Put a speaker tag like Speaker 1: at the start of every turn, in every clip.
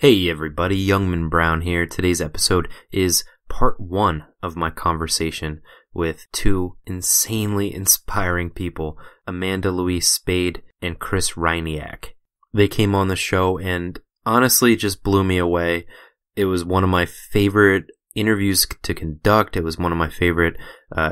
Speaker 1: Hey everybody, Youngman Brown here. Today's episode is part one of my conversation with two insanely inspiring people, Amanda Louise Spayd and Chris Ryniak. They came on the show and honestly just blew me away. It was one of my favorite interviews to conduct. It was one of my favorite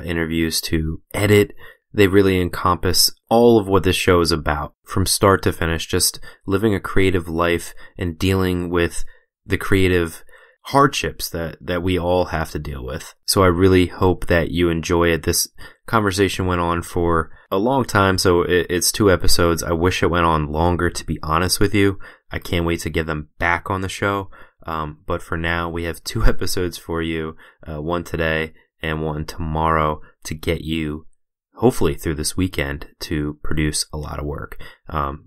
Speaker 1: interviews to edit. They really encompass all of what this show is about, from start to finish, just living a creative life and dealing with the creative hardships that we all have to deal with. So I really hope that you enjoy it. This conversation went on for a long time, so it's 2 episodes. I wish it went on longer, to be honest with you. I can't wait to get them back on the show. But for now, we have 2 episodes for you, one today and one tomorrow, to get you hopefully through this weekend to produce a lot of work.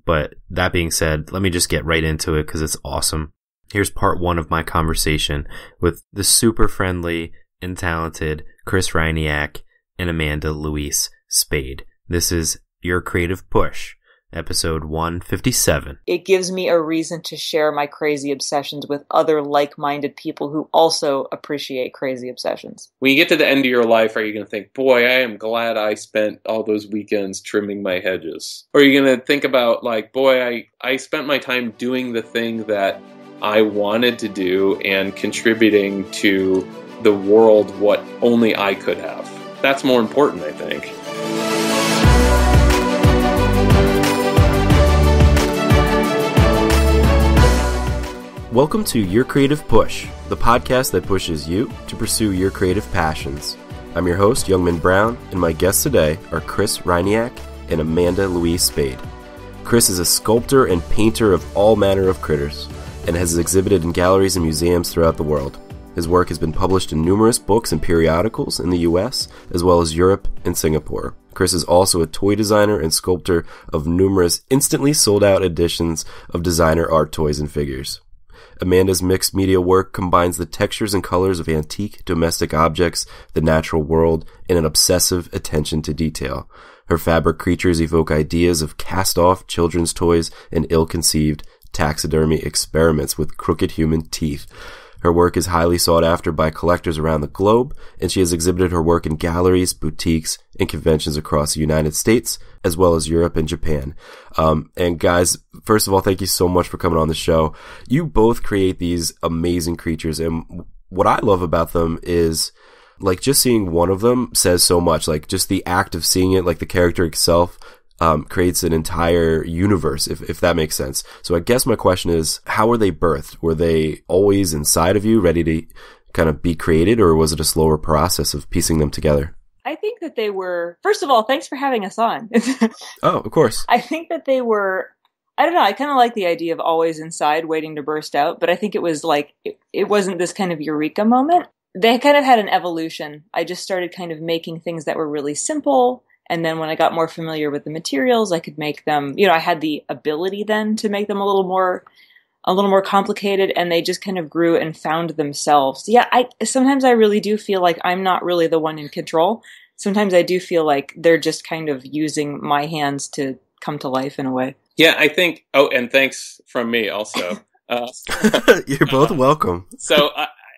Speaker 1: But that being said, let me just get right into it because it's awesome. Here's part one of my conversation with the super friendly and talented Chris Ryniak and Amanda Louise Spayd. This is Your Creative Push, episode 157.
Speaker 2: It gives me a reason to share my crazy obsessions with other like-minded people who also appreciate crazy obsessions.
Speaker 3: When you get to the end of your life, are you going to think, boy, I am glad I spent all those weekends trimming my hedges? Or are you going to think about, like, boy, I spent my time doing the thing that I wanted to do and contributing to the world what only I could have? That's more important, I think.
Speaker 1: Welcome to Your Creative Push, the podcast that pushes you to pursue your creative passions. I'm your host, Youngman Brown, and my guests today are Chris Ryniak and Amanda Louise Spayd. Chris is a sculptor and painter of all manner of critters, and has exhibited in galleries and museums throughout the world. His work has been published in numerous books and periodicals in the US, as well as Europe and Singapore. Chris is also a toy designer and sculptor of numerous instantly sold-out editions of designer art toys and figures. Amanda's mixed media work combines the textures and colors of antique domestic objects, the natural world, and an obsessive attention to detail. Her fabric creatures evoke ideas of cast-off children's toys and ill-conceived taxidermy experiments with crooked human teeth. Her work is highly sought after by collectors around the globe, and she has exhibited her work in galleries, boutiques, and conventions across the United States, as well as Europe and Japan. And guys, first of all, thank you so much for coming on the show. You both create these amazing creatures, and what I love about them is, like, just seeing one of them says so much. Like, just the act of seeing it, like the character itself, creates an entire universe, if that makes sense. So I guess my question is, how were they birthed? Were they always inside of you, ready to kind of be created, or was it a slower process of piecing them together?
Speaker 2: I think that they were, first of all, thanks for having us on.
Speaker 1: Oh, of course.
Speaker 2: I think that they were, I don't know, I kind of like the idea of always inside, waiting to burst out, but I think it was like, it wasn't this kind of eureka moment. They kind of had an evolution. I just started kind of making things that were really simple. And then when I got more familiar with the materials, I could make them, I had the ability then to make them a little more complicated, and they just kind of grew and found themselves. Yeah, sometimes I really do feel like I'm not really the one in control. Sometimes I do feel like they're just kind of using my hands to come to life in a way.
Speaker 3: Yeah, I think, and thanks from me also.
Speaker 1: You're both welcome.
Speaker 3: So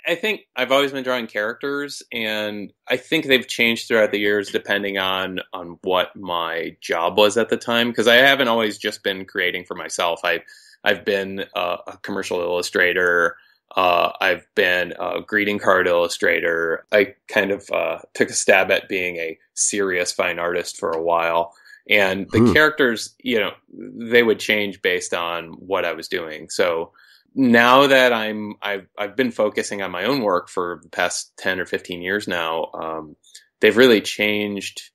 Speaker 3: I think I've always been drawing characters, and I think they've changed throughout the years depending on what my job was at the time, because I haven't always just been creating for myself. I've been a commercial illustrator. I've been a greeting card illustrator. I kind of took a stab at being a serious fine artist for a while. And the characters, they would change based on what I was doing. So now that I've been focusing on my own work for the past 10 or 15 years now, they've really changed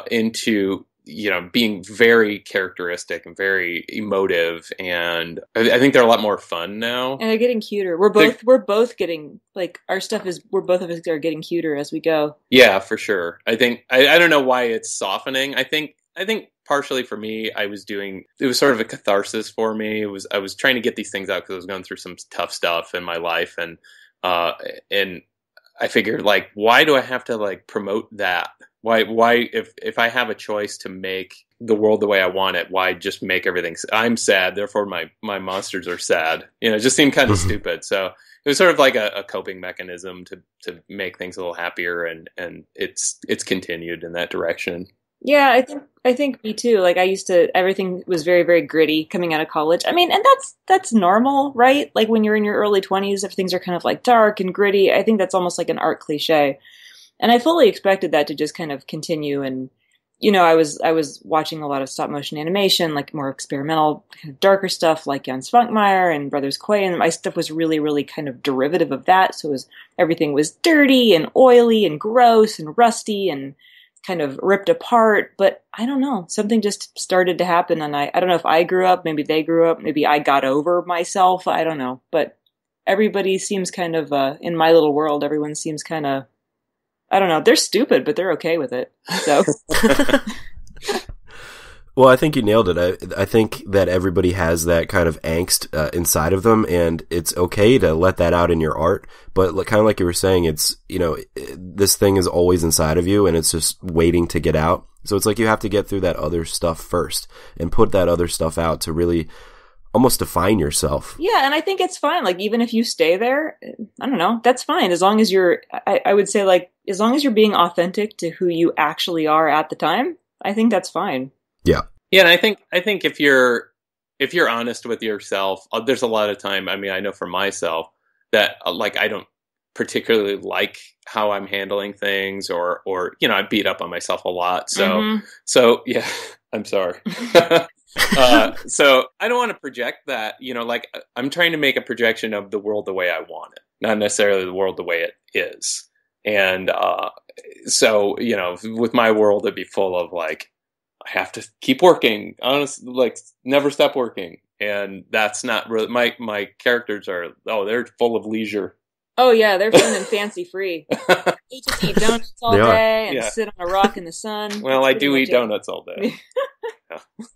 Speaker 3: into being very characteristic and very emotive, and I think they're a lot more fun now. And
Speaker 2: they're getting cuter. We're both getting, like, our stuff is, we're both of us are getting cuter as we go.
Speaker 3: Yeah, for sure. I think I don't know why it's softening. I think partially for me, it was sort of a catharsis for me. I was trying to get these things out because I was going through some tough stuff in my life, and I figured, like, why do I have to, like, promote that Why, if I have a choice to make the world the way I want it, why just make everything? I'm sad, therefore my monsters are sad. It just seemed kind of stupid. So it was sort of like a coping mechanism to make things a little happier, and it's continued in that direction.
Speaker 2: Yeah, I think me too. Like everything was very, very gritty coming out of college. I mean, and that's normal, right? Like when you're in your early 20s, if things are kind of like dark and gritty, I think that's almost like an art cliche. And I fully expected that to just kind of continue. And, I was watching a lot of stop motion animation, like more experimental, kind of darker stuff like Jan Svankmajer and Brothers Quay. And my stuff was really, really kind of derivative of that. So everything was dirty and oily and gross and rusty and kind of ripped apart. But I don't know, something just started to happen. And I don't know if I grew up, maybe they grew up, maybe I got over myself. I don't know. But everybody seems kind of, in my little world, everyone seems kind of, I don't know. They're stupid, but they're okay with it. So,
Speaker 1: well, I think you nailed it. I think that everybody has that kind of angst inside of them, and it's okay to let that out in your art. But kind of like you were saying, it's this thing is always inside of you, and it's just waiting to get out. So it's like you have to get through that other stuff first, and put that other stuff out to really almost define yourself.
Speaker 2: Yeah, and I think it's fine. Like, even if you stay there, I don't know, that's fine. As long as I would say, like, as long as you're being authentic to who you actually are at the time, I think that's fine.
Speaker 1: Yeah.
Speaker 3: Yeah, and I think if you're honest with yourself, there's a lot of time, I mean, I know for myself that, like, I don't particularly like how I'm handling things or I beat up on myself a lot. So yeah, I'm sorry. So I don't want to project that, like I'm trying to make a projection of the world the way I want it, not necessarily the world the way it is. And so, with my world, it'd be full of like, I have to keep working, honestly, like never stop working. And that's not really, my characters they're full of leisure.
Speaker 2: Oh yeah, they're fun and fancy free. They just eat donuts all day and sit on a rock in the sun.
Speaker 3: Well, I do eat donuts all day.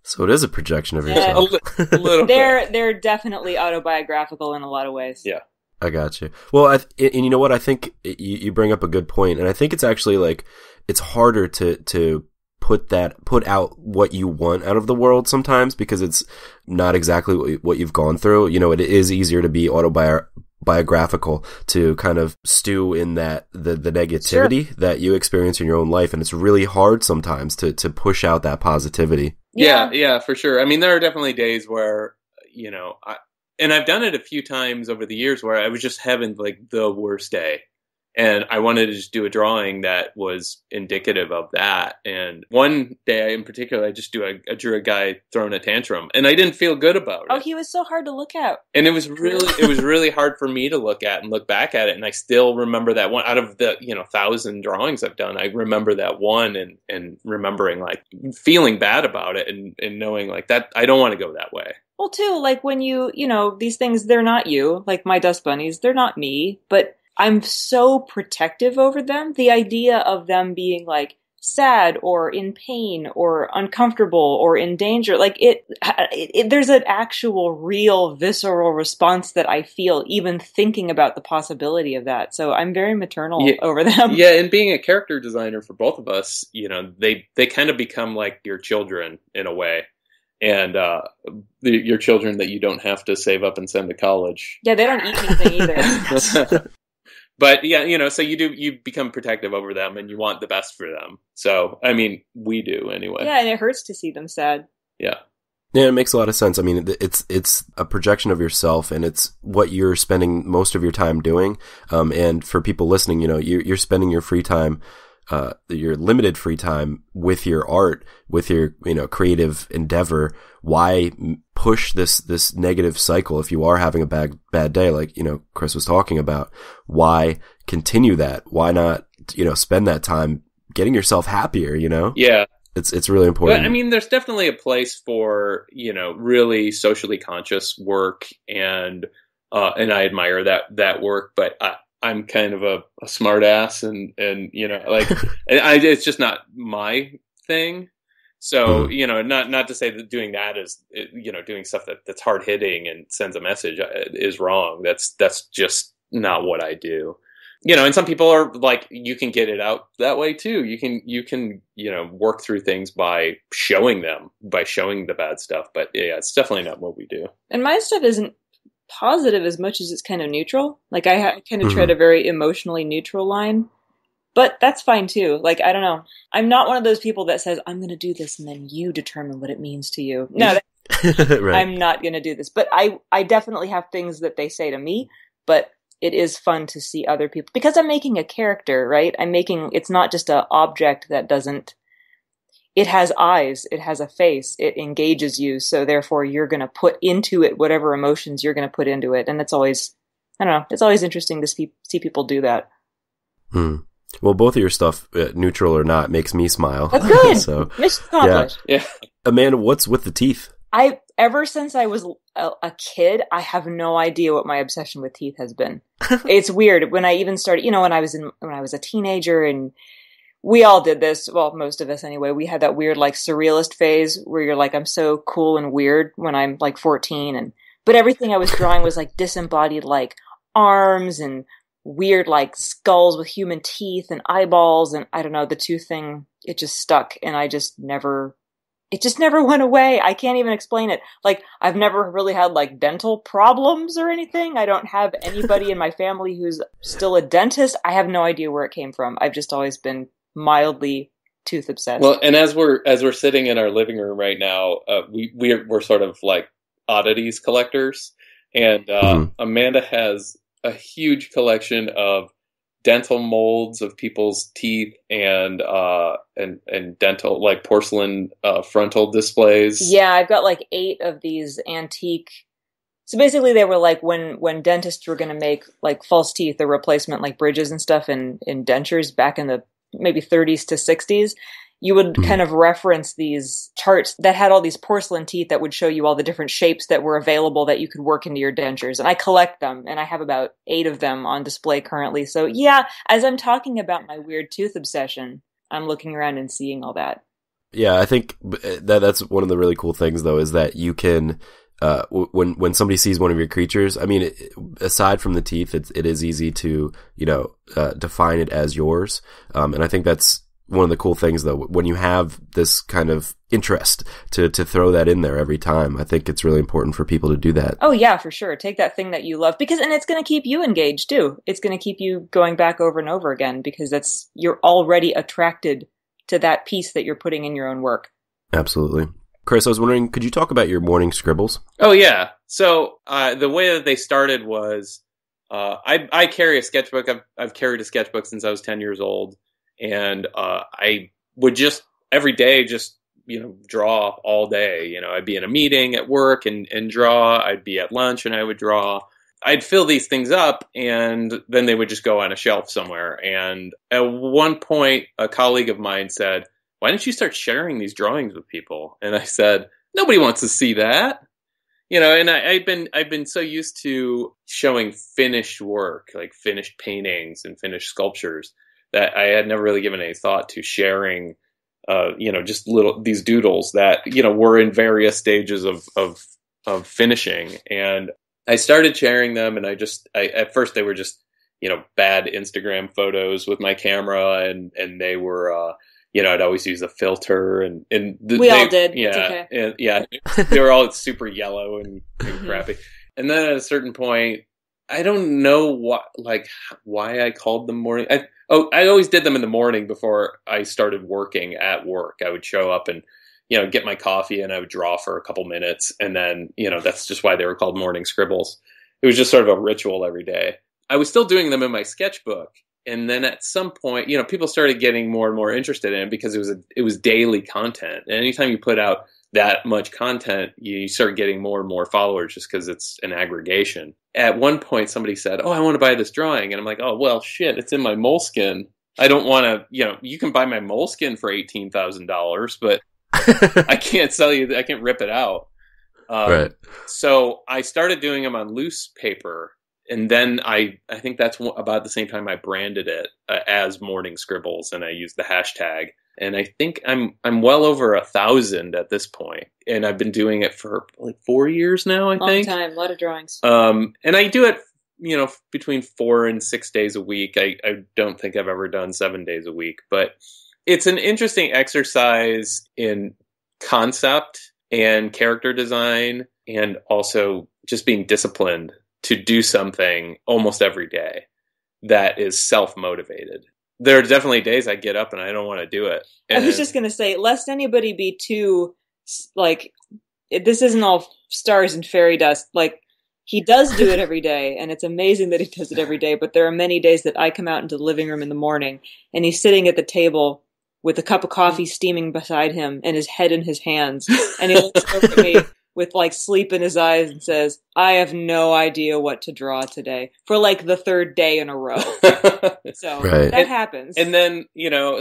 Speaker 1: So it is a projection of yourself.
Speaker 3: A little bit.
Speaker 2: They're definitely autobiographical in a lot of ways.
Speaker 1: Yeah. I got you. Well, and you know what? I think you bring up a good point, and I think it's actually like it's harder to put out what you want out of the world sometimes because it's not exactly what you've gone through. It is easier to be autobiographical, to kind of stew in that the negativity that you experience in your own life, and it's really hard sometimes to push out that positivity.
Speaker 3: Yeah, for sure. I mean, there are definitely days where and I've done it a few times over the years where I was just having like the worst day. And I wanted to just do a drawing that was indicative of that. And one day in particular, I drew a guy throwing a tantrum, and I didn't feel good about it.
Speaker 2: Oh, he was so hard to look at.
Speaker 3: And it was really hard for me to look at and look back at it. And I still remember that one out of the 1,000 drawings I've done. I remember that one and remembering like feeling bad about it and knowing like that I don't want to go that way.
Speaker 2: Well, too, like when these things, they're not you. Like my dust bunnies, they're not me, but I'm so protective over them. The idea of them being like sad or in pain or uncomfortable or in danger, like there's an actual real visceral response that I feel even thinking about the possibility of that. So I'm very maternal over them.
Speaker 3: Yeah. And being a character designer for both of us, they kind of become like your children in a way. And your children that you don't have to save up and send to college.
Speaker 2: Yeah, they don't eat anything either.
Speaker 3: But yeah, so you become protective over them and you want the best for them. So, I mean, we do anyway.
Speaker 2: Yeah, and it hurts to see them sad.
Speaker 3: Yeah.
Speaker 1: Yeah, it makes a lot of sense. I mean, it's a projection of yourself, and it's what you're spending most of your time doing. And for people listening, you're spending your free time, your limited free time with your art, with your, creative endeavor. Why push this negative cycle if you are having a bad day, like, Chris was talking about? Why continue that? Why not, spend that time getting yourself happier,
Speaker 3: Yeah.
Speaker 1: It's really important.
Speaker 3: But, I mean, there's definitely a place for, really socially conscious work, and I admire that work, but I'm kind of a smart ass and like, it's just not my thing. So, not to say that doing that is, doing stuff that's hard hitting and sends a message is wrong. That's just not what I do. And some people are like, you can get it out that way too. You can work through things by showing the bad stuff. But yeah, it's definitely not what we do.
Speaker 2: And my stuff isn't positive as much as it's kind of neutral. Like I kind of tread a very emotionally neutral line, but that's fine too. Like, I don't know. I'm not one of those people that says, I'm going to do this and then you determine what it means to you. No, right. I'm not going to do this. But I definitely have things that they say to me, but it is fun to see other people because I'm making a character, right? It's not just an object that it has eyes, it has a face, it engages you. So therefore you're going to put into it whatever emotions you're going to put into it. And it's always, I don't know, it's always interesting to see people do that.
Speaker 1: Well, both of your stuff, neutral or not, makes me smile.
Speaker 2: That's good.
Speaker 1: So,
Speaker 2: mission accomplished.
Speaker 3: Yeah.
Speaker 1: Amanda, what's with the teeth?
Speaker 2: Ever since I was a kid, I have no idea what my obsession with teeth has been. It's weird. When I even started, when I was a teenager, and we all did this, well, most of us anyway, we had that weird, like, surrealist phase where you're like, I'm so cool and weird when I'm like 14. But everything I was drawing was like disembodied, like arms and weird, like skulls with human teeth and eyeballs. And I don't know, the tooth thing, it just stuck. And it just never went away. I can't even explain it. Like, I've never really had like dental problems or anything. I don't have anybody in my family who's still a dentist. I have no idea where it came from. I've just always been mildly tooth obsessed.
Speaker 3: Well, and as we're sitting in our living room right now, we're sort of like oddities collectors, and Amanda has a huge collection of dental molds of people's teeth and dental, like, porcelain frontal displays.
Speaker 2: Yeah, I've got like 8 of these antique. So basically they were like when dentists were going to make like false teeth or replacement, like bridges and stuff in dentures back in the maybe 30s to 60s, you would kind of reference these charts that had all these porcelain teeth that would show you all the different shapes that were available that you could work into your dentures. And I collect them, and I have about 8 of them on display currently. So yeah, as I'm talking about my weird tooth obsession, I'm looking around and seeing all that.
Speaker 1: Yeah, I think that's one of the really cool things, though, is that you can, when somebody sees one of your creatures, I mean, aside from the teeth, it is easy to, define it as yours. And I think that's one of the cool things, though, when you have this kind of interest to throw that in there every time. I think it's really important for people to do that.
Speaker 2: Oh yeah, for sure. Take that thing that you love, and it's going to keep you engaged too. It's going to keep you going back over and over again because you're already attracted to that piece that you're putting in your own work.
Speaker 1: Absolutely. Chris, I was wondering, could you talk about your morning scribbles?
Speaker 3: Oh yeah. So the way that they started was I carry a sketchbook. I've carried a sketchbook since I was 10 years old. And I would just every day just draw all day. I'd be in a meeting at work and draw. I'd be at lunch and I would draw. I'd fill these things up and then they would just go on a shelf somewhere. And at one point, a colleague of mine said, "Why don't you start sharing these drawings with people?" And I said, "Nobody wants to see that." And I've been so used to showing finished work, like finished paintings and finished sculptures, that I had never really given any thought to sharing, just these doodles that, were in various stages of finishing. And I started sharing them, and at first they were just, bad Instagram photos with my camera, and they were, I'd always use a filter, and
Speaker 2: we all did.
Speaker 3: Yeah,
Speaker 2: it's okay.
Speaker 3: And yeah, they were all super yellow and crappy. And then at a certain point, I don't know why I called them morning. I always did them in the morning before I started working at work. I would show up and, get my coffee and I would draw for a couple minutes. And then, that's just why they were called morning scribbles. It was just sort of a ritual every day. I was still doing them in my sketchbook. And then at some point, people started getting more and more interested in it because it was daily content. And anytime you put out that much content, you start getting more and more followers just because it's an aggregation. At one point, somebody said, "Oh, I want to buy this drawing." And I'm like, "Oh, well, shit, it's in my Moleskine. I don't want to, you can buy my Moleskine for $18,000, but I can't sell you, I can't rip it out."
Speaker 1: Right.
Speaker 3: So I started doing them on loose paper. And then I think that's about the same time I branded it as Morning Scribbles, and I used the hashtag. And I think I'm well over 1,000 at this point, and I've been doing it for like 4 years now. I think
Speaker 2: long time, a lot of drawings.
Speaker 3: And I do it between 4 and 6 days a week. I don't think I've ever done 7 days a week, but it's an interesting exercise in concept and character design, and also just being disciplined to do something almost every day that is self-motivated. There are definitely days I get up and I don't want to do it. And
Speaker 2: I was just going to say, lest anybody be too, like, this isn't all stars and fairy dust. Like, he does do it every day, and it's amazing that he does it every day, but there are many days that I come out into the living room in the morning, and he's sitting at the table with a cup of coffee steaming beside him and his head in his hands, and he looks over at me with, like, sleep in his eyes and says, I have no idea what to draw today, for, like, the third day in a row. So that happens.
Speaker 3: And then,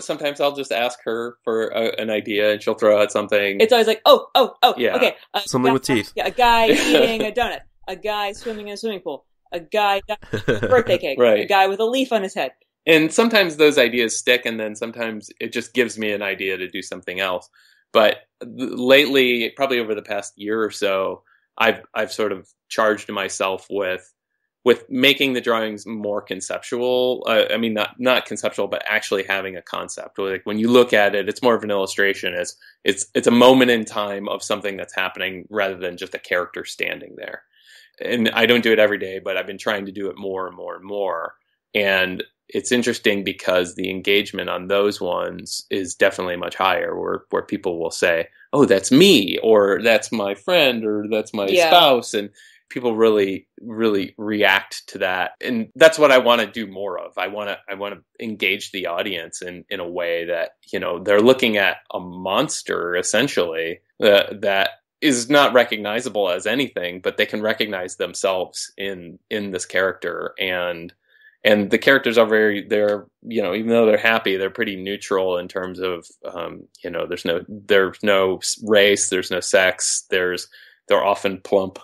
Speaker 3: sometimes I'll just ask her for an idea, and she'll throw out something.
Speaker 2: It's always like, yeah. Okay.
Speaker 1: Something with teeth.
Speaker 2: Yeah, a guy eating a donut. A guy swimming in a swimming pool. A guy with a birthday cake.
Speaker 3: Right.
Speaker 2: A guy with a leaf on his head.
Speaker 3: And sometimes those ideas stick, and then sometimes it just gives me an idea to do something else. But lately, probably over the past year or so, I've sort of charged myself with making the drawings more conceptual. I mean, not conceptual, but actually having a concept. Like, when you look at it, it's more of an illustration. It's a moment in time of something that's happening rather than just a character standing there. And I don't do it every day, but I've been trying to do it more and more and more. And it's interesting because the engagement on those ones is definitely much higher, where people will say, oh, that's me, or that's my friend, or that's my spouse. And people really, really react to that. And that's what I want to do more of. I want to engage the audience in a way that, they're looking at a monster, essentially, that is not recognizable as anything, but they can recognize themselves in this character. And the characters are they're, even though they're happy, they're pretty neutral in terms of, there's no race, there's no sex, they're often plump.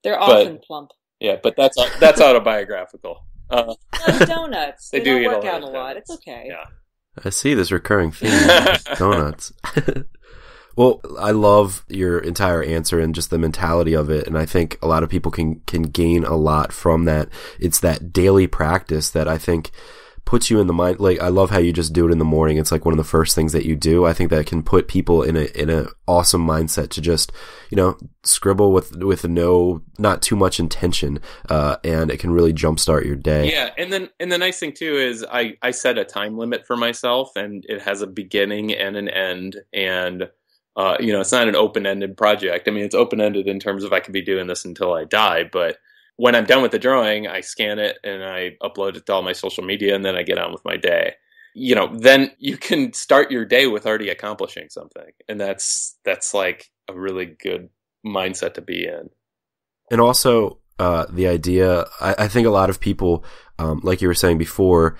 Speaker 2: Often plump.
Speaker 3: Yeah, but that's autobiographical.
Speaker 2: Donuts. They
Speaker 3: do
Speaker 2: work out a lot. It's okay.
Speaker 3: Yeah.
Speaker 1: I see this recurring theme. Donuts. Well, I love your entire answer and just the mentality of it. And I think a lot of people can gain a lot from that. It's that daily practice that I think puts you in the mind. Like, I love how you just do it in the morning. It's like one of the first things that you do. I think that can put people in a awesome mindset to just, scribble with not too much intention. And it can really jumpstart your day.
Speaker 3: Yeah. And the nice thing too is I set a time limit for myself, and it has a beginning and an end. And it's not an open-ended project. I mean, it's open-ended in terms of I could be doing this until I die, but when I'm done with the drawing, I scan it and I upload it to all my social media, and then I get on with my day. Then you can start your day with already accomplishing something. And that's like a really good mindset to be in. And
Speaker 1: also, the idea, I think a lot of people, like you were saying before,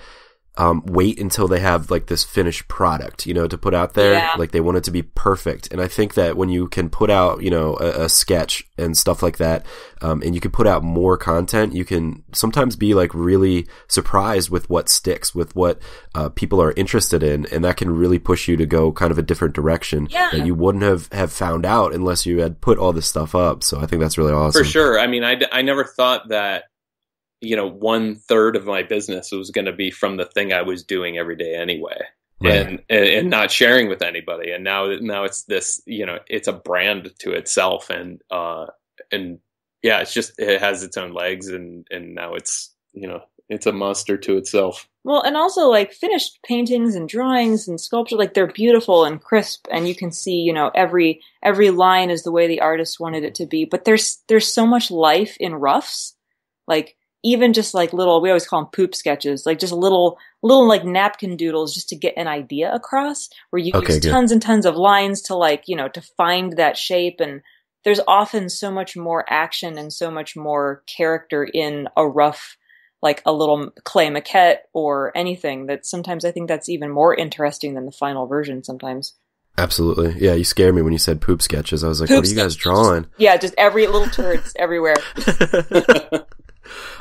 Speaker 1: wait until they have like this finished product, to put out there.
Speaker 2: Yeah.
Speaker 1: Like, they want it to be perfect. And I think that when you can put out, a sketch and stuff like that, and you can put out more content, you can sometimes be like really surprised with what sticks, with what people are interested in. And that can really push you to go kind of a different direction that you wouldn't have found out unless you had put all this stuff up. So I think that's really awesome.
Speaker 3: For sure. I mean, I never thought that 1/3 of my business was going to be from the thing I was doing every day anyway, right. and not sharing with anybody. And now it's this, it's a brand to itself, and yeah, it has its own legs, and now it's a monster to itself.
Speaker 2: Well, and also, like, finished paintings and drawings and sculpture, like, they're beautiful and crisp, and you can see, every line is the way the artist wanted it to be. But there's so much life in roughs, like. Even just like little, we always call them poop sketches, like just little like napkin doodles just to get an idea across, where you use tons and tons of lines to to find that shape. And there's often so much more action and so much more character in a rough, like a little clay maquette or anything, that sometimes I think that's even more interesting than the final version sometimes.
Speaker 1: Absolutely. Yeah, you scared me when you said poop sketches. I was like, what are you guys drawing?
Speaker 2: Yeah, just every little turds everywhere.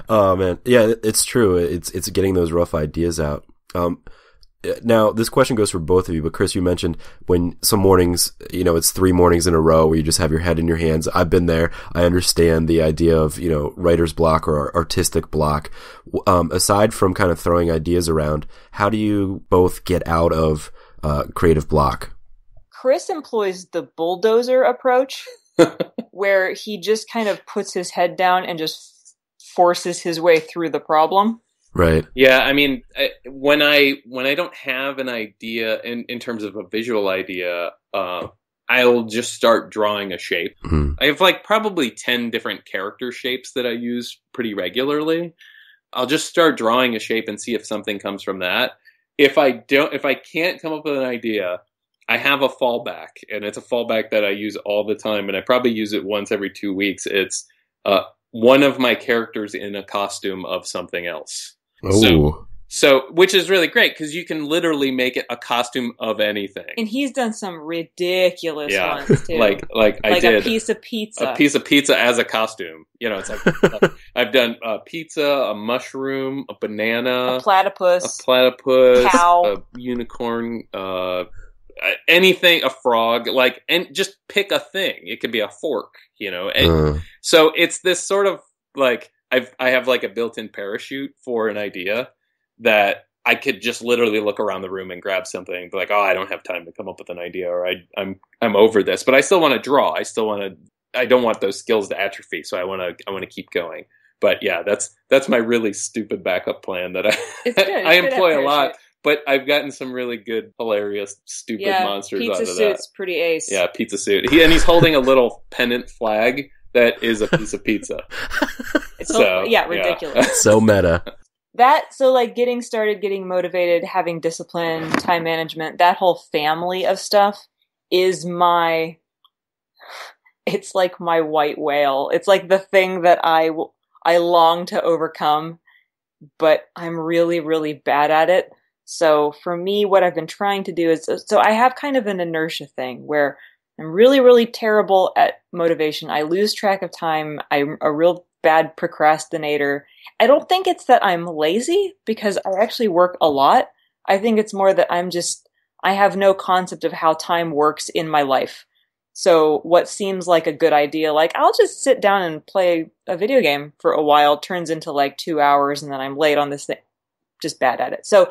Speaker 1: Oh man, yeah, it's true. It's getting those rough ideas out. Now, this question goes for both of you, but Chris, you mentioned when some mornings, it's 3 mornings in a row where you just have your head in your hands. I've been there. I understand the idea of, writer's block or artistic block. Aside from kind of throwing ideas around, how do you both get out of creative block?
Speaker 2: Chris employs the bulldozer approach, where he just kind of puts his head down and just forces his way through the problem.
Speaker 1: Right.
Speaker 3: Yeah, I mean, when I don't have an idea in terms of a visual idea, I'll just start drawing a shape.
Speaker 1: Mm-hmm.
Speaker 3: I have like probably 10 different character shapes that I use pretty regularly. I'll just start drawing a shape and see if something comes from that. If I can't come up with an idea, I have a fallback, and it's a fallback that I use all the time, and I probably use it once every 2 weeks. It's one of my characters in a costume of something else.
Speaker 1: Oh.
Speaker 3: So which is really great because you can literally make it a costume of anything.
Speaker 2: And he's done some ridiculous ones too.
Speaker 3: like I did
Speaker 2: a piece of pizza.
Speaker 3: A piece of pizza as a costume. It's like I've done a pizza, a mushroom, a banana,
Speaker 2: a platypus,
Speaker 3: cow, a unicorn, anything, a frog, and just pick a thing. It could be a fork, So it's this sort of like I have like a built-in parachute for an idea that I could just literally look around the room and grab something and be like, oh, I don't have time to come up with an idea, or I'm over this, but I still want to draw. I don't want those skills to atrophy. So I want to keep going. But yeah, that's my really stupid backup plan that I employ a lot. But I've gotten some really good, hilarious, stupid monsters out of that.
Speaker 2: Pizza suit's pretty ace.
Speaker 3: Yeah, pizza suit. He's holding a little pennant flag that is a piece of pizza.
Speaker 2: Ridiculous.
Speaker 1: It's so meta.
Speaker 2: Getting started, getting motivated, having discipline, time management, that whole family of stuff is it's like my white whale. It's like the thing that I long to overcome, but I'm really, really bad at it. So for me, what I've been trying to do is, so I have kind of an inertia thing where I'm really, really terrible at motivation. I lose track of time. I'm a real bad procrastinator. I don't think it's that I'm lazy because I actually work a lot. I think it's more that I have no concept of how time works in my life. So what seems like a good idea, like I'll just sit down and play a video game for a while, turns into like 2 hours and then I'm late on this thing. Just bad at it. So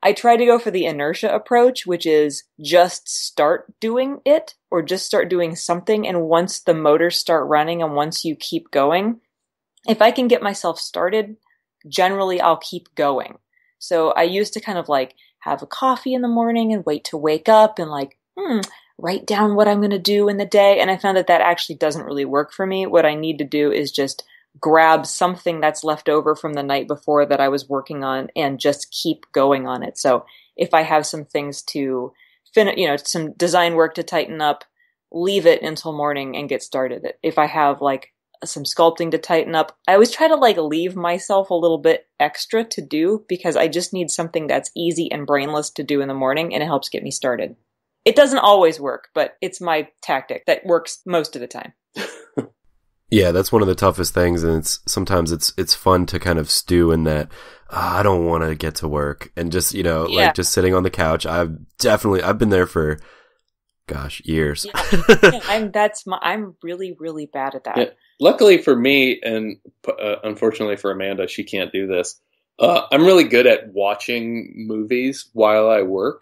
Speaker 2: I try to go for the inertia approach, which is just start doing it or just start doing something. And once the motors start running and once you keep going, if I can get myself started, generally I'll keep going. So I used to kind of like have a coffee in the morning and wait to wake up and like, write down what I'm going to do in the day. And I found that actually doesn't really work for me. What I need to do is just grab something that's left over from the night before that I was working on and just keep going on it. So if I have some things to finish, some design work to tighten up, leave it until morning and get started. If I have like some sculpting to tighten up, I always try to like leave myself a little bit extra to do because I just need something that's easy and brainless to do in the morning and it helps get me started. It doesn't always work, but it's my tactic that works most of the time.
Speaker 1: Yeah, that's one of the toughest things, and sometimes it's fun to kind of stew in that I don't want to get to work and just like just sitting on the couch. I've been there for years.
Speaker 2: Yeah. I'm really, really bad at that.
Speaker 3: Yeah. Luckily for me, and unfortunately for Amanda, she can't do this. I'm really good at watching movies while I work.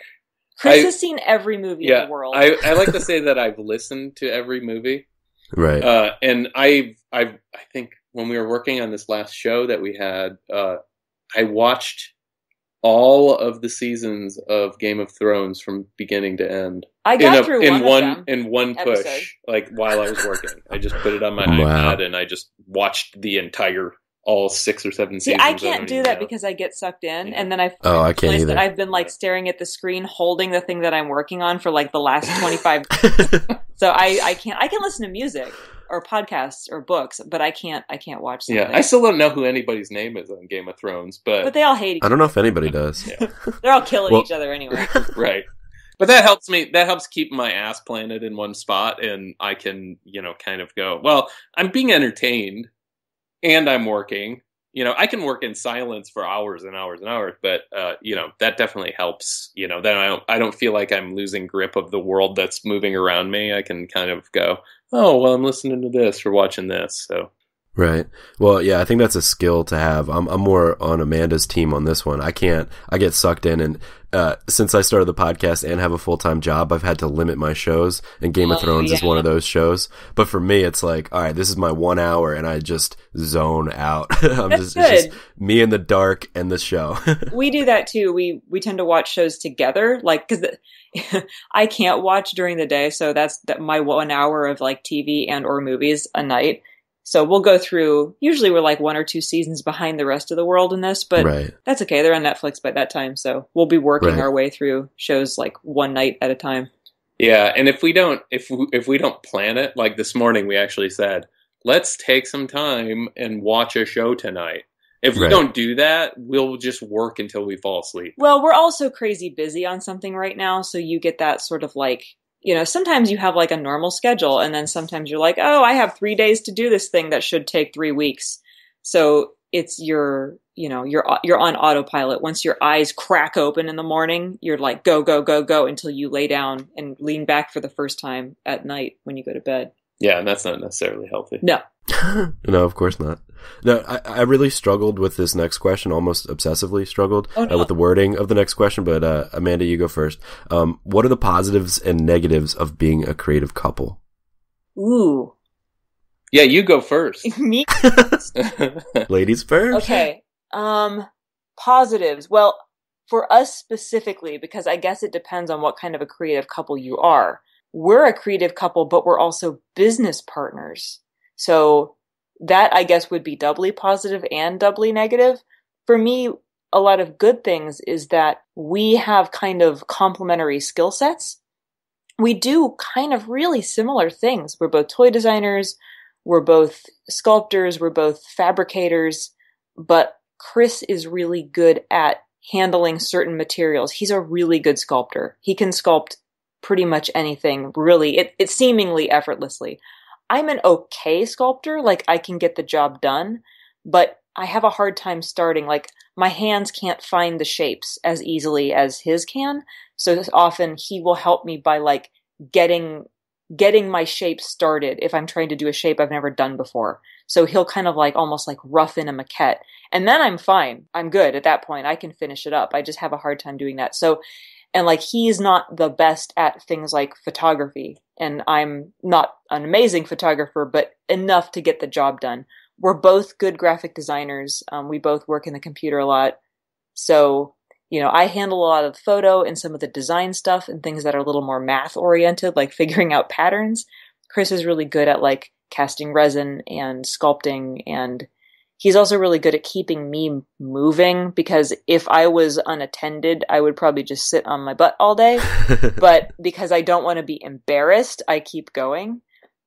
Speaker 2: Chris has seen every movie in the world.
Speaker 3: I like to say that I've listened to every movie.
Speaker 1: Right.
Speaker 3: And I think when we were working on this last show that we had, I watched all of the seasons of Game of Thrones from beginning to end.
Speaker 2: I got through
Speaker 3: in one push,
Speaker 2: episode.
Speaker 3: Like while I was working. I just put it on my iPad and I just watched the entire all 6 or 7 seasons.
Speaker 2: See, I can't do that because I get sucked in, and then
Speaker 1: I can't either.
Speaker 2: I've been like staring at the screen, holding the thing that I'm working on for like the last 25. So I can't. I can listen to music or podcasts or books, but I can't watch something.
Speaker 3: Yeah, I still don't know who anybody's name is on Game of Thrones, but
Speaker 2: they all hate each other.
Speaker 1: I don't know if anybody does.
Speaker 3: Yeah.
Speaker 2: They're all killing each other anyway.
Speaker 3: Right. But that helps me. That helps keep my ass planted in one spot, and I can, kind of go, well, I'm being entertained, and I'm working, I can work in silence for hours and hours and hours, but that definitely helps. Then I don't feel like I'm losing grip of the world that's moving around me. I can kind of go, oh, well, I'm listening to this or watching this. So.
Speaker 1: Right. Well, yeah, I think that's a skill to have. I'm more on Amanda's team on this one. I get sucked in, and since I started the podcast and have a full-time job, I've had to limit my shows, and Game of Thrones is one of those shows. But for me, it's like, all right, this is my 1 hour, and I just zone out. It's just me in the dark and the show.
Speaker 2: We do that too. We tend to watch shows together, like, cause I can't watch during the day. So that's my 1 hour of like TV and or movies a night. So we'll go through, usually we're like 1 or 2 seasons behind the rest of the world in this, but That's okay. They're on Netflix by that time. So we'll be working our way through shows like one night at a time.
Speaker 3: Yeah. And if we don't plan it, like this morning, we actually said, let's take some time and watch a show tonight. If we don't do that, we'll just work until we fall asleep.
Speaker 2: Well, we're also crazy busy on something right now. So you get that sort of like, sometimes you have like a normal schedule, and then sometimes you're like, oh, I have 3 days to do this thing that should take 3 weeks. So it's you're on autopilot. Once your eyes crack open in the morning, you're like, go, go, go, go until you lay down and lean back for the first time at night when you go to bed.
Speaker 3: Yeah. And that's not necessarily healthy.
Speaker 2: No.
Speaker 1: No, of course not. No, I really struggled with this next question, almost obsessively struggled with the wording of the next question. But Amanda, you go first. What are the positives and negatives of being a creative couple?
Speaker 2: Ooh.
Speaker 3: Yeah, you go first.
Speaker 2: Me?
Speaker 1: Ladies first.
Speaker 2: Okay. Positives. Well, for us specifically, because I guess it depends on what kind of a creative couple you are. We're a creative couple, but we're also business partners. So that, I guess, would be doubly positive and doubly negative. For me, a lot of good things is that we have kind of complementary skill sets. We do kind of really similar things. We're both toy designers, we're both sculptors, we're both fabricators, but Chris is really good at handling certain materials. He's a really good sculptor. He can sculpt pretty much anything, really, it seemingly effortlessly. I'm an okay sculptor, like I can get the job done, but I have a hard time starting. Like my hands can't find the shapes as easily as his can. So often he will help me by like getting my shape started if I'm trying to do a shape I've never done before. So he'll kind of like almost like rough in a maquette. And then I'm fine. I'm good at that point. I can finish it up. I just have a hard time doing that. So, and like he's not the best at things like photography. And I'm not an amazing photographer, but enough to get the job done. We're both good graphic designers. We both work in the computer a lot. So, I handle a lot of the photo and some of the design stuff and things that are a little more math oriented, like figuring out patterns. Chris is really good at like casting resin and sculpting, and he's also really good at keeping me moving, because if I was unattended, I would probably just sit on my butt all day. But because I don't want to be embarrassed, I keep going.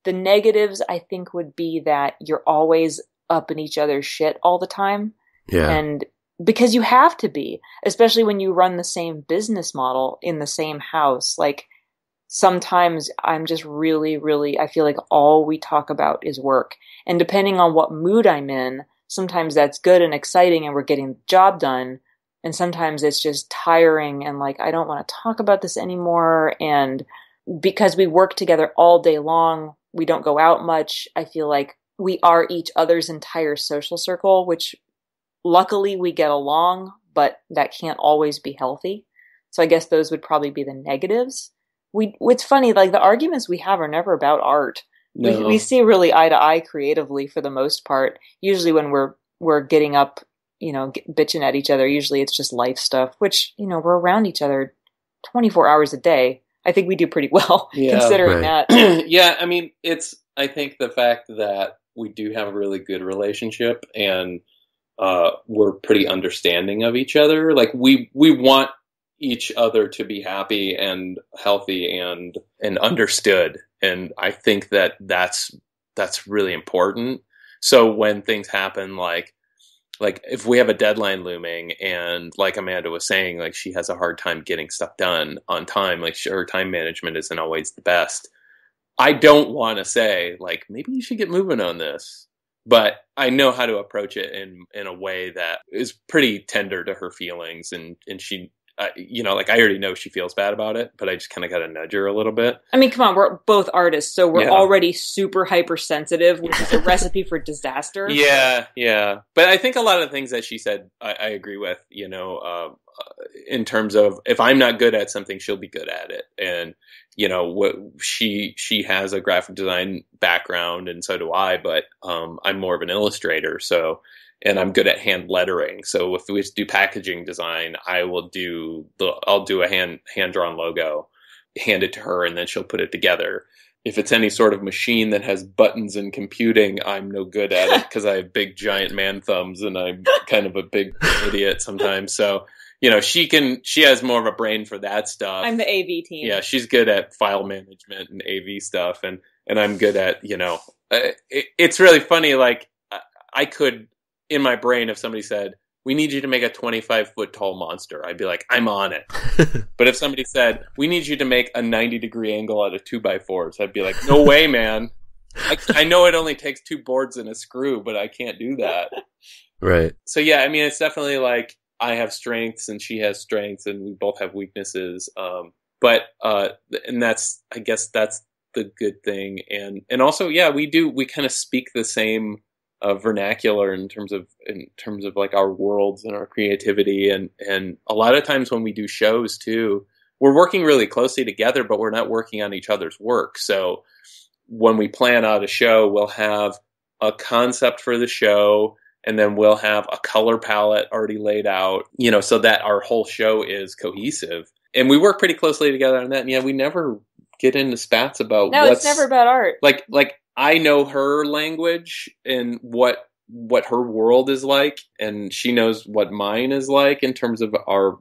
Speaker 2: The negatives, I think, would be that you're always up in each other's shit all the time.
Speaker 1: Yeah.
Speaker 2: And because you have to be, especially when you run the same business model in the same house. Like sometimes I'm just really, really, I feel like all we talk about is work. And depending on what mood I'm in, sometimes that's good and exciting and we're getting the job done. And sometimes it's just tiring and like, I don't want to talk about this anymore. And because we work together all day long, we don't go out much. I feel like we are each other's entire social circle, which luckily we get along, but that can't always be healthy. So I guess those would probably be the negatives. It's funny, like the arguments we have are never about art. No. We see really eye to eye creatively for the most part. Usually when we're getting up, bitching at each other, usually it's just life stuff, which, we're around each other 24 hours a day. I think we do pretty well considering that.
Speaker 3: Yeah. I mean, I think the fact that we do have a really good relationship and we're pretty understanding of each other. Like we want each other to be happy and healthy and understood. And I think that's really important. So when things happen, like if we have a deadline looming and like Amanda was saying, like she has a hard time getting stuff done on time, like her time management isn't always the best. I don't want to say like, maybe you should get moving on this. but I know how to approach it in a way that is pretty tender to her feelings, and she, like I already know she feels bad about it, but I just kind of got to nudge her a little bit.
Speaker 2: I mean, come on, we're both artists, so we're already super hypersensitive, which is a recipe for disaster.
Speaker 3: Yeah. But I think a lot of the things that she said, I agree with, in terms of if I'm not good at something, she'll be good at it. And, what she has a graphic design background, and so do I, but I'm more of an illustrator. So, and I'm good at hand lettering. So if we do packaging design, I'll do a hand drawn logo, hand it to her, and then she'll put it together. If it's any sort of machine that has buttons and computing, I'm no good at it because I have big giant man thumbs and I'm kind of a big idiot sometimes. So, she has more of a brain for that stuff.
Speaker 2: I'm the AV team.
Speaker 3: Yeah, she's good at file management and AV stuff, and I'm good at, it's really funny. Like I could, in my brain, if somebody said, we need you to make a 25-foot tall monster, I'd be like, I'm on it. But if somebody said, we need you to make a 90-degree angle out of 2x4s, I'd be like, no way, man. I know it only takes 2 boards and a screw, but I can't do that.
Speaker 1: Right.
Speaker 3: So yeah, I mean, it's definitely like I have strengths and she has strengths and we both have weaknesses. And I guess that's the good thing. And also, yeah, we kind of speak the same vernacular in terms of like our worlds and our creativity, and a lot of times when we do shows too, we're working really closely together, but we're not working on each other's work. So when we plan out a show, we'll have a concept for the show, and then we'll have a color palette already laid out, so that our whole show is cohesive. And we work pretty closely together on that. And yeah, we never get into spats about
Speaker 2: it's never about art.
Speaker 3: Like I know her language and what her world is like, and she knows what mine is like in terms of our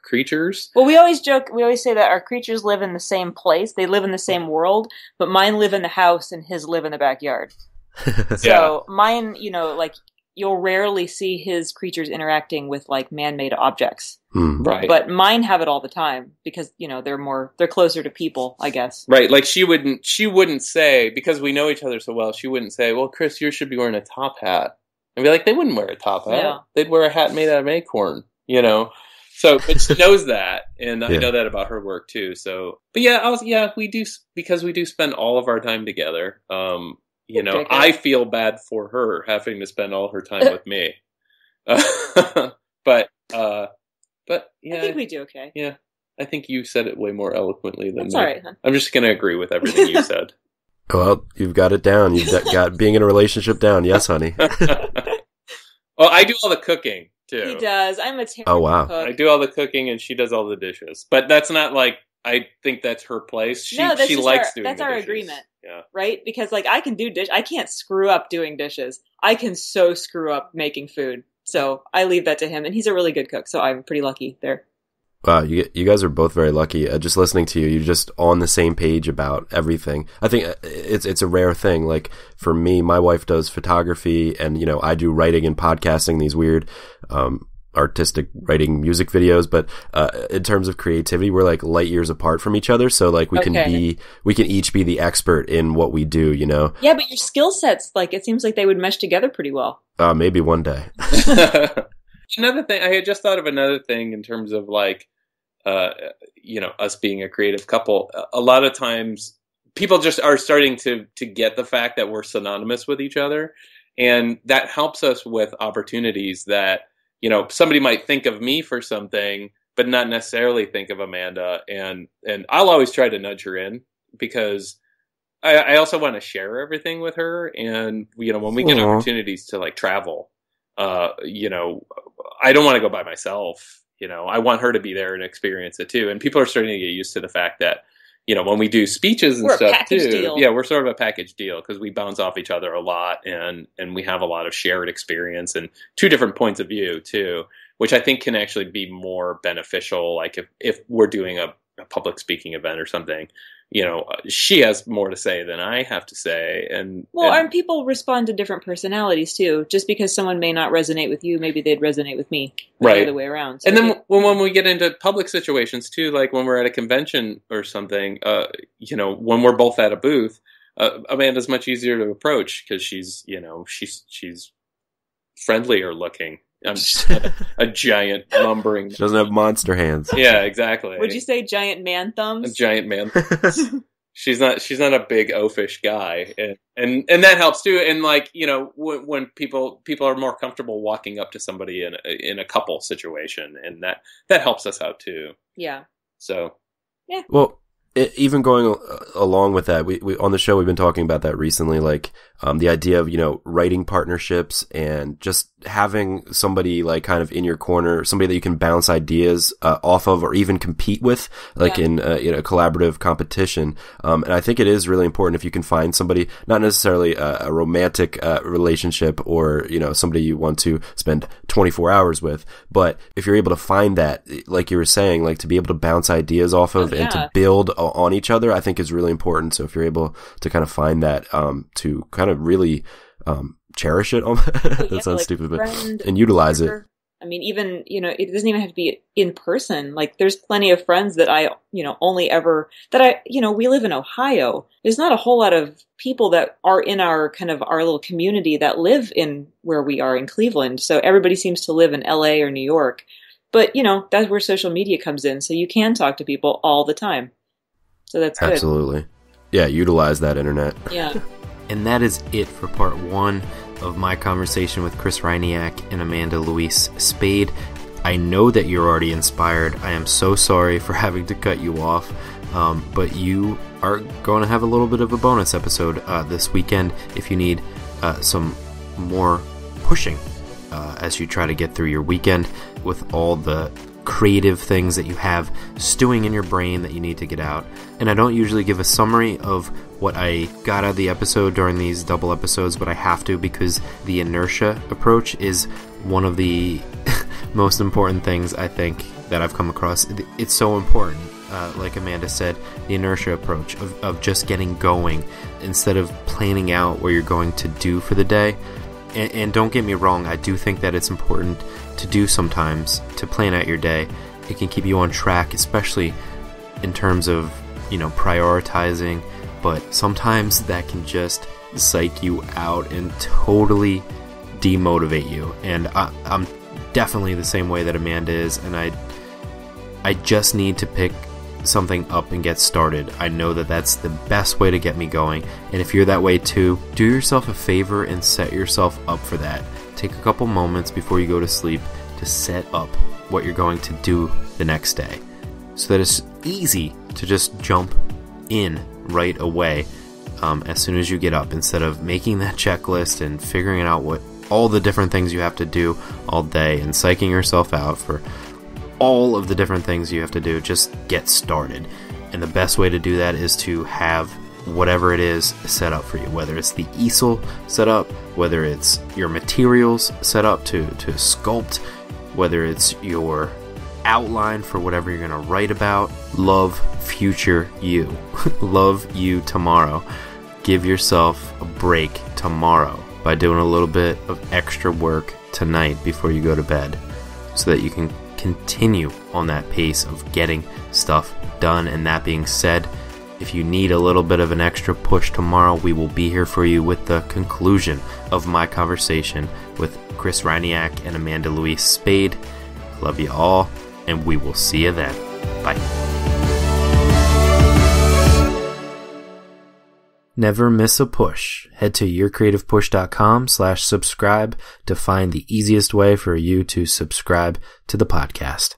Speaker 3: creatures.
Speaker 2: Well, we always say that our creatures live in the same place, they live in the same world, but mine live in the house and his live in the backyard. So mine, like you'll rarely see his creatures interacting with like man-made objects.
Speaker 3: Right.
Speaker 2: But mine have it all the time because, they're closer to people, I guess.
Speaker 3: Right. Like she wouldn't say, because we know each other so well, she wouldn't say, well, Chris, you should be wearing a top hat. And be like, they wouldn't wear a top hat. Yeah. They'd wear a hat made out of acorn, So, but she knows that. And I know that about her work too. So, but we do, because we do spend all of our time together. I feel bad for her having to spend all her time with me. But yeah,
Speaker 2: I think we do okay.
Speaker 3: Yeah, I think you said it way more eloquently than
Speaker 2: That's
Speaker 3: me.
Speaker 2: all right, huh?
Speaker 3: I'm just going to agree with everything you said.
Speaker 1: Well, you've got it down. You've got being in a relationship down. Yes, honey.
Speaker 3: Well, I do all the cooking too.
Speaker 2: He does. I'm a terrible cook.
Speaker 3: I do all the cooking and she does all the dishes. But that's not like I think that's her place. She likes doing
Speaker 2: that's
Speaker 3: the
Speaker 2: our
Speaker 3: dishes.
Speaker 2: agreement.
Speaker 3: Yeah.
Speaker 2: Right? Because like I can do I can't screw up doing dishes. I can so screw up making food. So I leave that to him, and he's a really good cook, so I'm pretty lucky there.
Speaker 1: Wow, you guys are both very lucky. Just listening to you, you're just on the same page about everything. I think it's a rare thing. Like for me, my wife does photography, and I do writing and podcasting, these weird artistic writing music videos. But in terms of creativity, we're like light years apart from each other. So like we can each be the expert in what we do.
Speaker 2: Yeah, but your skill sets, like it seems like they would mesh together pretty well.
Speaker 1: Maybe one day.
Speaker 3: Another thing, I had just thought of another thing in terms of like, us being a creative couple. A lot of times people just are starting to get the fact that we're synonymous with each other. And that helps us with opportunities that, somebody might think of me for something, but not necessarily think of Amanda. And I'll always try to nudge her in because I also want to share everything with her. And, when we get opportunities to like travel, I don't want to go by myself. I want her to be there and experience it too. And people are starting to get used to the fact that, when we do speeches and stuff too,
Speaker 2: deal.
Speaker 3: we're sort of a package deal because we bounce off each other a lot and we have a lot of shared experience and 2 different points of view too, which I think can actually be more beneficial. Like if we're doing a public speaking event or something, she has more to say than I have to say. And
Speaker 2: people respond to different personalities too. Just because someone may not resonate with you, maybe they'd resonate with me. Right. The other way around. So
Speaker 3: and then when we get into public situations too, like when we're at a convention or something, when we're both at a booth, Amanda's much easier to approach because she's friendlier looking. I'm just a giant lumbering.
Speaker 1: She doesn't have monster hands.
Speaker 3: Yeah, exactly.
Speaker 2: Would you say giant man thumbs?
Speaker 3: A giant man thumbs. She's not a big oafish guy, and that helps too. And like, when people are more comfortable walking up to somebody in a couple situation, and that helps us out too.
Speaker 2: Yeah.
Speaker 3: So.
Speaker 2: Yeah.
Speaker 1: Well, even going along with that, we on the show we've been talking about that recently, like the idea of writing partnerships and just having somebody like kind of in your corner, somebody that you can bounce ideas off of or even compete with, like in a collaborative competition. And I think it is really important if you can find somebody, not necessarily a romantic relationship or somebody you want to spend 24 hours with, but if you're able to find that, like you were saying, like to be able to bounce ideas off of and to build on each other, I think is really important. So if you're able to kind of find that, to kind of really cherish it, that sounds stupid, but and utilize it.
Speaker 2: I mean, even, it doesn't even have to be in person. Like, there's plenty of friends that I, only ever, we live in Ohio. There's not a whole lot of people that are in our little community that live in where we are in Cleveland. So everybody seems to live in LA or New York. But, that's where social media comes in. So you can talk to people all the time. So that's good.
Speaker 1: Absolutely. Yeah, utilize that internet.
Speaker 2: Yeah.
Speaker 4: And that is it for part 1 of my conversation with Chris Ryniak and Amanda Louise Spayd. I know that you're already inspired. I am so sorry for having to cut you off, but you are going to have a little bit of a bonus episode this weekend if you need some more pushing as you try to get through your weekend with all the creative things that you have stewing in your brain that you need to get out. And I don't usually give a summary of what I got out of the episode during these double episodes, but I have to because the inertia approach is one of the most important things I think that I've come across. It's so important. Like Amanda said, the inertia approach of just getting going instead of planning out what you're going to do for the day. And don't get me wrong, I do think that it's important to do sometimes, to plan out your day. It can keep you on track, especially in terms of, prioritizing, but sometimes that can just psych you out and totally demotivate you. And I'm definitely the same way that Amanda is, and I just need to pick something up and get started. I know that that's the best way to get me going, and if you're that way too, do yourself a favor and set yourself up for that. Take a couple moments before you go to sleep to set up what you're going to do the next day so that it's easy to just jump in right away as soon as you get up, instead of making that checklist and figuring out what all the different things you have to do all day and psyching yourself out for all of the different things you have to do. Just get started. And the best way to do that is to have whatever it is set up for you, whether it's the easel set up, whether it's your materials set up to sculpt, whether it's your outline for whatever you're going to write about. Love future you. Love you tomorrow. Give yourself a break tomorrow by doing a little bit of extra work tonight before you go to bed so that you can continue on that pace of getting stuff done. And that being said, if you need a little bit of an extra push tomorrow, we will be here for you with the conclusion of my conversation with Chris Ryniak and Amanda Louise Spayd. Love you all, and we will see you then. Bye. Never miss a push. Head to yourcreativepush.com/subscribe to find the easiest way for you to subscribe to the podcast.